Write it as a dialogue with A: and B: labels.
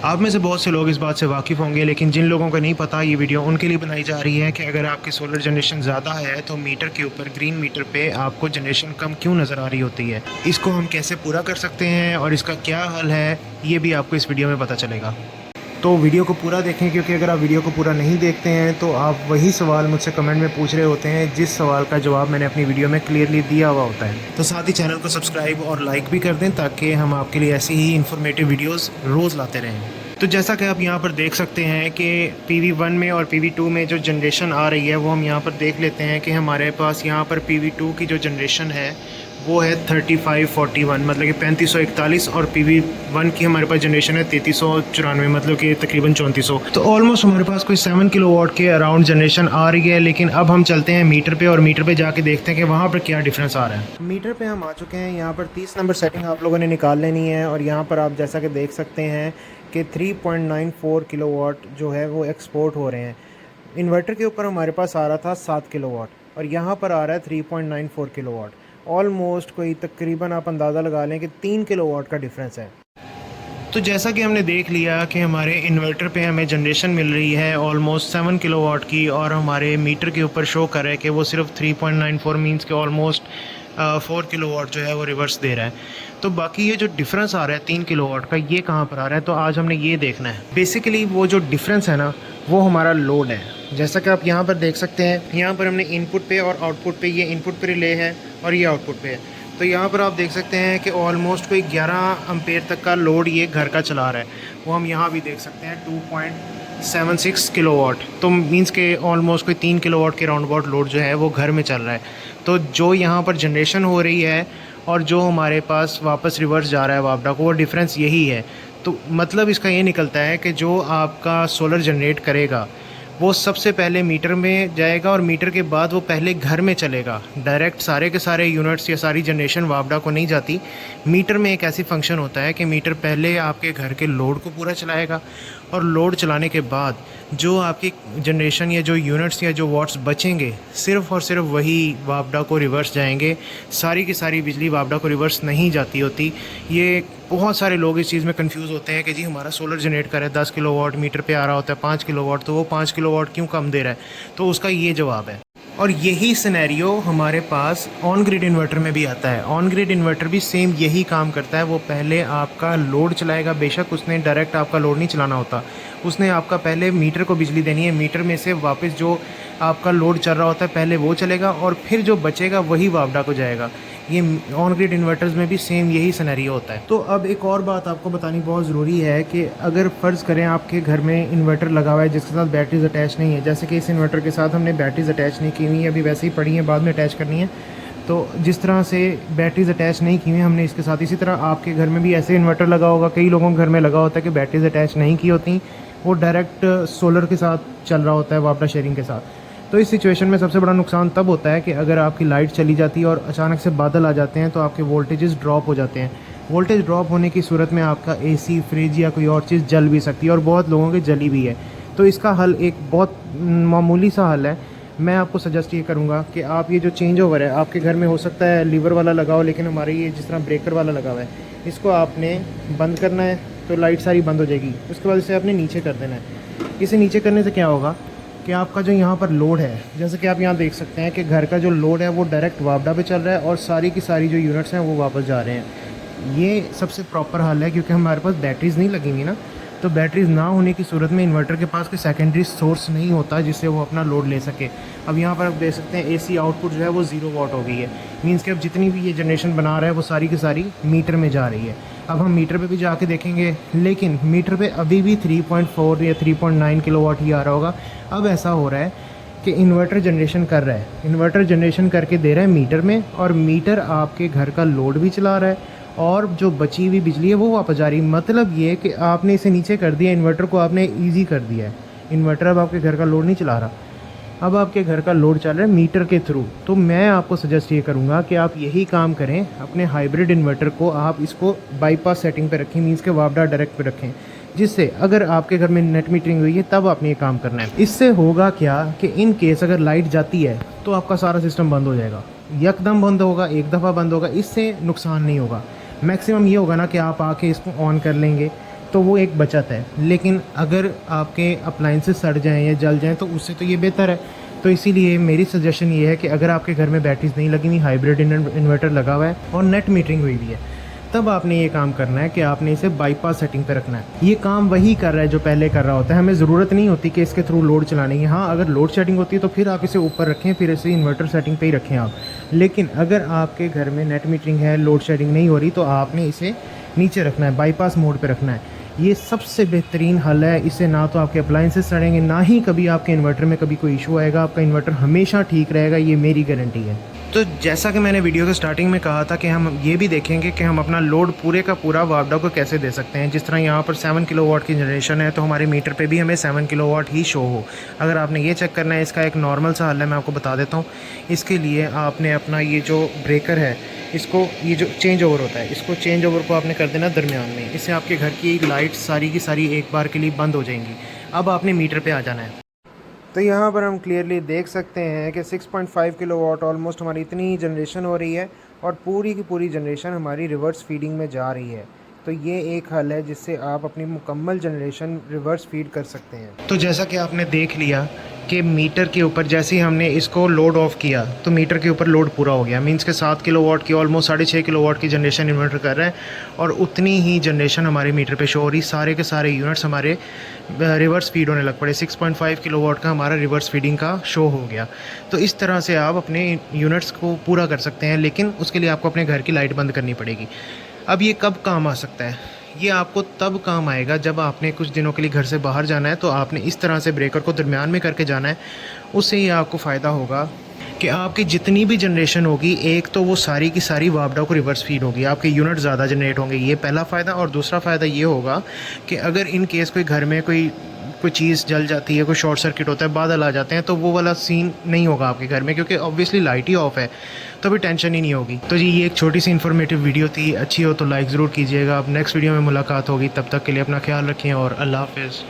A: आप में से बहुत से लोग इस बात से वाकिफ़ होंगे, लेकिन जिन लोगों को नहीं पता ये वीडियो उनके लिए बनाई जा रही है कि अगर आपकी सोलर जनरेशन ज़्यादा है तो मीटर के ऊपर ग्रीन मीटर पे आपको जनरेशन कम क्यों नज़र आ रही होती है। इसको हम कैसे पूरा कर सकते हैं और इसका क्या हल है, ये भी आपको इस वीडियो में पता चलेगा। तो वीडियो को पूरा देखें, क्योंकि अगर आप वीडियो को पूरा नहीं देखते हैं तो आप वही सवाल मुझसे कमेंट में पूछ रहे होते हैं जिस सवाल का जवाब मैंने अपनी वीडियो में क्लियरली दिया हुआ होता है। तो साथ ही चैनल को सब्सक्राइब और लाइक भी कर दें ताकि हम आपके लिए ऐसी ही इन्फॉर्मेटिव वीडियोस रोज़ लाते रहें। तो जैसा कि आप यहाँ पर देख सकते हैं कि PV1 में और PV2 में जो जनरेशन आ रही है वो हम यहाँ पर देख लेते हैं कि हमारे पास यहाँ पर PV2 की जो जनरेशन है वो है 3541, मतलब कि 3541, और PV1 की हमारे पास जनरेशन है 3394, मतलब कि तकरीबन 3400। तो ऑलमोस्ट हमारे पास कोई 7 किलोवाट के अराउंड जनरेशन आ रही है। लेकिन अब हम चलते हैं मीटर पे और मीटर पे जाके देखते हैं कि वहाँ पर क्या डिफरेंस आ रहा है। मीटर पे हम आ चुके हैं। यहाँ पर 30 नंबर सेटिंग आप लोगों ने निकाल लेनी है और यहाँ पर आप जैसा कि देख सकते हैं कि 3.94 किलोवाट जो है वो एक्सपोर्ट हो रहे हैं। इन्वर्टर के ऊपर हमारे पास आ रहा था 7 किलोवाट और यहाँ पर आ रहा है 3.94 किलोवाट। ऑलमोस्ट कोई तकरीबन आप अंदाज़ा लगा लें कि 3 किलोवाट का डिफरेंस है। तो जैसा कि हमने देख लिया कि हमारे इन्वर्टर पे हमें जनरेशन मिल रही है ऑलमोस्ट 7 किलोवाट की, और हमारे मीटर के ऊपर शो कर रहा है कि वो सिर्फ 3.94 मींस के ऑलमोस्ट 4 किलोवाट जो है वो रिवर्स दे रहा है। तो बाकी ये जो डिफरेंस आ रहा है 3 किलोवाट का, ये कहाँ पर आ रहा है, तो आज हमने ये देखना है। बेसिकली वो जो डिफरेंस है ना, वो हमारा लोड है। जैसा कि आप यहाँ पर देख सकते हैं, यहाँ पर हमने इनपुट पे और आउटपुट पे, ये इनपुट पे रिले है और ये आउटपुट पे है। तो यहाँ पर आप देख सकते हैं कि ऑलमोस्ट कोई 11 एम्पेयर तक का लोड ये घर का चला रहा है। वो हम यहाँ भी देख सकते हैं 2.76 किलोवाट। तो मींस के ऑलमोस्ट कोई 3 किलोवाट के राउंड अबाउट लोड जो है वो घर में चल रहा है। तो जो यहाँ पर जनरेशन हो रही है और जो हमारे पास वापस रिवर्स जा रहा है वापडा को, वो डिफरेंस यही है। तो मतलब इसका ये निकलता है कि जो आपका सोलर जनरेट करेगा वो सबसे पहले मीटर में जाएगा और मीटर के बाद वो पहले घर में चलेगा। डायरेक्ट सारे के सारे यूनिट्स या सारी जनरेशन वापडा को नहीं जाती। मीटर में एक ऐसी फंक्शन होता है कि मीटर पहले आपके घर के लोड को पूरा चलाएगा और लोड चलाने के बाद जो आपकी जनरेशन या जो यूनिट्स या जो वाट्स बचेंगे सिर्फ़ और सिर्फ वही वापडा को रिवर्स जाएंगे। सारी की सारी बिजली वापडा को रिवर्स नहीं जाती होती। ये बहुत सारे लोग इस चीज़ में कंफ्यूज होते हैं कि जी हमारा सोलर जनरेट कर रहा है 10 किलोवाट, मीटर पे आ रहा होता है 5 किलोवाट, तो वो 5 किलोवाट क्यों कम दे रहा है। तो उसका ये जवाब है। और यही सिनेरियो हमारे पास ऑन ग्रिड इन्वर्टर में भी आता है। ऑन ग्रिड इन्वर्टर भी सेम यही काम करता है। वो पहले आपका लोड चलाएगा, बेशक उसने डायरेक्ट आपका लोड नहीं चलाना होता, उसने आपका पहले मीटर को बिजली देनी है। मीटर में से वापस जो आपका लोड चल रहा होता है पहले वो चलेगा और फिर जो बचेगा वही वापडा को जाएगा। ये ऑन ग्रिड इन्वर्टर्स में भी सेम यही सिनेरियो होता है। तो अब एक और बात आपको बतानी बहुत ज़रूरी है कि अगर फ़र्ज़ करें आपके घर में इन्वर्टर लगा हुआ है जिसके साथ बैटरीज अटैच नहीं है, जैसे कि इस इन्वर्टर के साथ हमने बैटरीज अटैच नहीं की हुई है, अभी वैसे ही पड़ी हैं, बाद में अटैच करनी है। तो जिस तरह से बैटरीज अटैच नहीं की हुई हमने इसके साथ, इसी तरह आपके घर में भी ऐसे इन्वर्टर लगा होगा। कई लोगों के घर में लगा होता है कि बैटरीज अटैच नहीं की होती, वो डायरेक्ट सोलर के साथ चल रहा होता है, वापडा शेयरिंग के साथ। तो इस सिचुएशन में सबसे बड़ा नुकसान तब होता है कि अगर आपकी लाइट चली जाती है और अचानक से बादल आ जाते हैं तो आपके वोल्टेजेस ड्रॉप हो जाते हैं। वोल्टेज ड्रॉप होने की सूरत में आपका AC, फ्रिज या कोई और चीज़ जल भी सकती है और बहुत लोगों के जली भी है। तो इसका हल एक बहुत मामूली सा हल है। मैं आपको सजेस्ट ये करूँगा कि आप ये जो चेंज ओवर है आपके घर में हो सकता है लीवर वाला लगाओ, लेकिन हमारे ये जिस तरह ब्रेकर वाला लगा हुआ है इसको आपने बंद करना है तो लाइट सारी बंद हो जाएगी। उसके बाद इसे आपने नीचे कर देना है। इसे नीचे करने से क्या होगा कि आपका जो यहाँ पर लोड है, जैसे कि आप यहाँ देख सकते हैं कि घर का जो लोड है वो डायरेक्ट वापडा पे चल रहा है और सारी की सारी जो यूनिट्स हैं वो वापस जा रहे हैं। ये सबसे प्रॉपर हल है, क्योंकि हमारे पास बैटरीज़ नहीं लगेंगी ना। तो बैटरीज़ ना होने की सूरत में इन्वर्टर के पास कोई सेकेंडरी सोर्स नहीं होता जिससे वो अपना लोड ले सके। अब यहाँ पर आप देख सकते हैं AC आउटपुट जो है वो 0 वाट हो गई है। मींस कि अब जितनी भी ये जनरेशन बना रहा है वो सारी की सारी मीटर में जा रही है। अब हम मीटर पे भी जाके देखेंगे, लेकिन मीटर पे अभी भी 3.4 या 3.9 किलोवाट ही आ रहा होगा। अब ऐसा हो रहा है कि इन्वर्टर जनरेशन कर रहा है, इन्वर्टर जनरेशन करके दे रहा है मीटर में, और मीटर आपके घर का लोड भी चला रहा है और जो बची हुई बिजली है वो वापस जा रही है। मतलब ये कि आपने इसे नीचे कर दिया, इन्वर्टर को आपने ईजी कर दिया है। इन्वर्टर अब आपके घर का लोड नहीं चला रहा, अब आपके घर का लोड चल रहा है मीटर के थ्रू। तो मैं आपको सजेस्ट ये करूँगा कि आप यही काम करें। अपने हाइब्रिड इन्वर्टर को आप इसको बाईपास सेटिंग पे रखें, मींस के वापडा डायरेक्ट पे रखें, जिससे अगर आपके घर में नेट मीटरिंग हुई है तब आपने ये काम करना है। इससे होगा क्या कि इन केस अगर लाइट जाती है तो आपका सारा सिस्टम बंद हो जाएगा, यकदम बंद होगा, एक दफ़ा बंद होगा, इससे नुकसान नहीं होगा। मैक्सिमम ये होगा ना कि आप आके इसको ऑन कर लेंगे, तो वो एक बचत है। लेकिन अगर आपके अप्लाइंसेस सड़ जाएँ या जल जाएँ तो उससे तो ये बेहतर है। तो इसीलिए मेरी सजेशन ये है कि अगर आपके घर में बैटरीज नहीं लगी हुई, हाइब्रिड इन्वर्टर लगा हुआ है और नेट मीटरिंग हुई भी है, तब आपने ये काम करना है कि आपने इसे बाईपास सेटिंग पे रखना है। ये काम वही कर रहा है जो पहले कर रहा होता है। हमें ज़रूरत नहीं होती कि इसके थ्रू लोड चलाने की। हाँ, अगर लोड सेटिंग होती है तो फिर आप इसे ऊपर रखें, फिर इसे इन्वर्टर सेटिंग पे ही रखें आप। लेकिन अगर आपके घर में नेट मीटरिंग है, लोड शेडिंग नहीं हो रही, तो आपने इसे नीचे रखना है, बाईपास मोड पे रखना है। ये सबसे बेहतरीन हल है। इससे ना तो आपके अप्लाइंसेस सड़ेंगे, ना ही कभी आपके इन्वर्टर में कभी कोई इशू आएगा। आपका इन्वर्टर हमेशा ठीक रहेगा, ये मेरी गारंटी है। तो जैसा कि मैंने वीडियो के स्टार्टिंग में कहा था कि हम ये भी देखेंगे कि हम अपना लोड पूरे का पूरा वापडा को कैसे दे सकते हैं। जिस तरह यहाँ पर 7 किलोवाट की जनरेशन है, तो हमारे मीटर पे भी हमें 7 किलोवाट ही शो हो। अगर आपने ये चेक करना है, इसका एक नॉर्मल सा हल है, मैं आपको बता देता हूँ। इसके लिए आपने अपना ये जो ब्रेकर है, इसको, ये जो चेंज ओवर होता है, इसको चेंज ओवर को आपने कर देना दरमियान में। इससे आपके घर की लाइट सारी की सारी एक बार के लिए बंद हो जाएंगी। अब आपने मीटर पे आ जाना है। तो यहाँ पर हम क्लियरली देख सकते हैं कि 6.5 किलोवाट ऑलमोस्ट हमारी इतनी ही जनरेशन हो रही है और पूरी की पूरी जनरेशन हमारी रिवर्स फीडिंग में जा रही है। तो ये एक हल है जिससे आप अपनी मुकम्मल जनरेशन रिवर्स फीड कर सकते हैं। तो जैसा कि आपने देख लिया कि मीटर के ऊपर जैसे ही हमने इसको लोड ऑफ किया तो मीटर के ऊपर लोड पूरा हो गया। मींस के 7 किलोवाट की ऑलमोस्ट 6.5 किलोवाट की जनरेशन इन्वर्टर कर रहा है और उतनी ही जनरेशन हमारे मीटर पे शो हो रही। सारे के सारे यूनिट्स हमारे रिवर्स फीड होने लग पड़े। 6.5 किलोवाट का हमारा रिवर्स फीडिंग का शो हो गया। तो इस तरह से आप अपने यूनिट्स को पूरा कर सकते हैं, लेकिन उसके लिए आपको अपने घर की लाइट बंद करनी पड़ेगी। अब ये कब काम आ सकता है? ये आपको तब काम आएगा जब आपने कुछ दिनों के लिए घर से बाहर जाना है, तो आपने इस तरह से ब्रेकर को दरमियान में करके जाना है। उससे ये आपको फ़ायदा होगा कि आपकी जितनी भी जनरेशन होगी, एक तो वो सारी की सारी वापडा को रिवर्स फीड होगी, आपके यूनिट ज़्यादा जनरेट होंगे, ये पहला फ़ायदा। और दूसरा फ़ायदा ये होगा कि अगर इन केस कोई घर में कोई चीज़ जल जाती है, कोई शॉर्ट सर्किट होता है, बादल आ जाते हैं, तो वो वाला सीन नहीं होगा आपके घर में, क्योंकि ऑब्वियसली लाइट ही ऑफ है, तो भी टेंशन ही नहीं होगी। तो जी, ये एक छोटी सी इन्फॉर्मेटिव वीडियो थी। अच्छी हो तो लाइक ज़रूर कीजिएगा। अब नेक्स्ट वीडियो में मुलाकात होगी, तब तक के लिए अपना ख्याल रखें और अल्लाह हाफ़िज़।